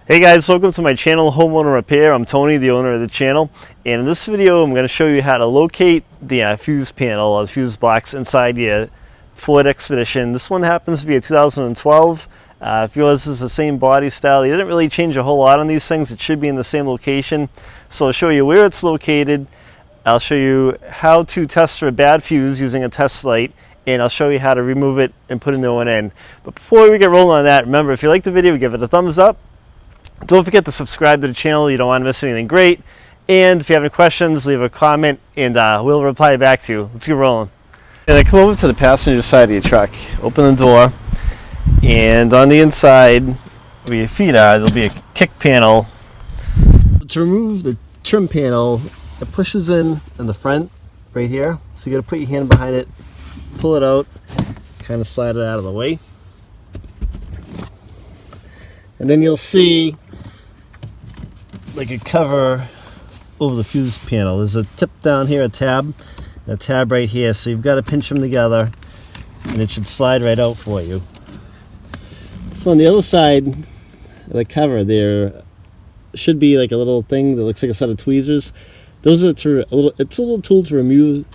Hey guys, welcome to my channel, Homeowner Repair. I'm Tony, the owner of the channel, and in this video I'm going to show you how to locate the fuse panel or the fuse box inside your Ford Expedition. This one happens to be a 2012. If yours is the same body style, you didn't really change a whole lot on these things. It should be in the same location. So I'll show you where it's located. I'll show you how to test for a bad fuse using a test light, and I'll show you how to remove it and put a new one in. But before we get rolling on that, remember, if you like the video, give it a thumbs up. Don't forget to subscribe to the channel. You don't want to miss anything great. And if you have any questions, leave a comment and we'll reply back to you. Let's get rolling. And I come over to the passenger side of your truck, open the door, and on the inside where your feet are, there'll be a kick panel. To remove the trim panel, it pushes in the front right here. So you got to put your hand behind it, pull it out, kind of slide it out of the way. And then you'll see like a cover over the fuse panel. There's a tip down here, a tab, and a tab right here. So you've got to pinch them together and it should slide right out for you. So on the other side of the cover there should be like a little thing that looks like a set of tweezers. Those are it's a little tool to remove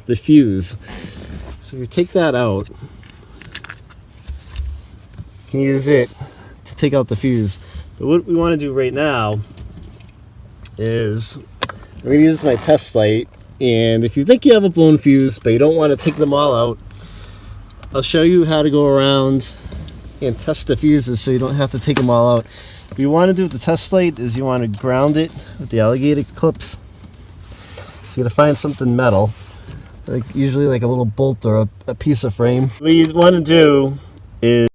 the fuse. So if you take that out, you can use it to take out the fuse. But what we want to do right now is I'm going to use my test light, and if you think you have a blown fuse but you don't want to take them all out, I'll show you how to go around and test the fuses so you don't have to take them all out. What you want to do with the test light is you want to ground it with the alligator clips. So you're going to find something metal, like usually like a little bolt or a piece of frame. What you want to do is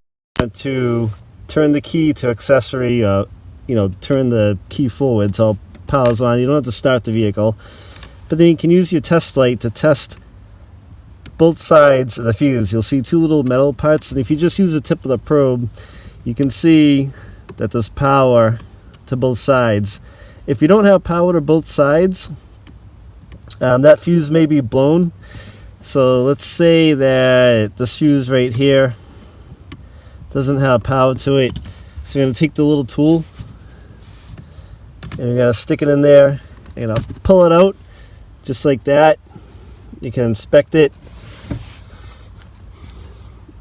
to turn the key to accessory, turn the key forward so it powers on. You don't have to start the vehicle, but then you can use your test light to test both sides of the fuse. You'll see two little metal parts, and if you just use the tip of the probe, you can see that there's power to both sides. If you don't have power to both sides, that fuse may be blown. So let's say that this fuse right here doesn't have power to it. So you're going to take the little tool and you're going to stick it in there. You're going to pull it out just like that. You can inspect it.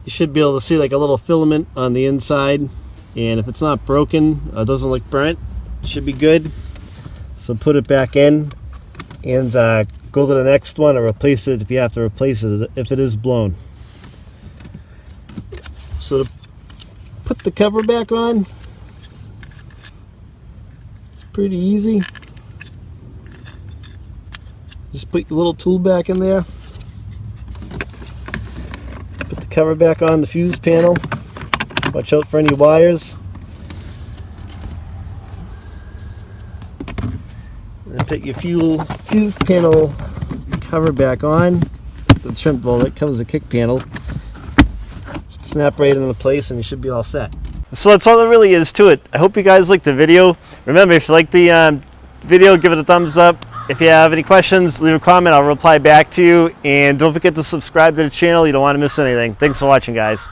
You should be able to see like a little filament on the inside, and if it's not broken or doesn't look burnt, it should be good. So put it back in and go to the next one or replace it if you have to replace it if it is blown. So to put the cover back on, it's pretty easy. Just put your little tool back in there, put the cover back on the fuse panel. Watch out for any wires. And put your fuse panel cover back on. The trim, well, that covers the kick panel. Snap right into place and you should be all set. So that's all there really is to it. I hope you guys liked the video. Remember, if you like the video, give it a thumbs up. If you have any questions, leave a comment. I'll reply back to you. And don't forget to subscribe to the channel. You don't want to miss anything. Thanks for watching, guys.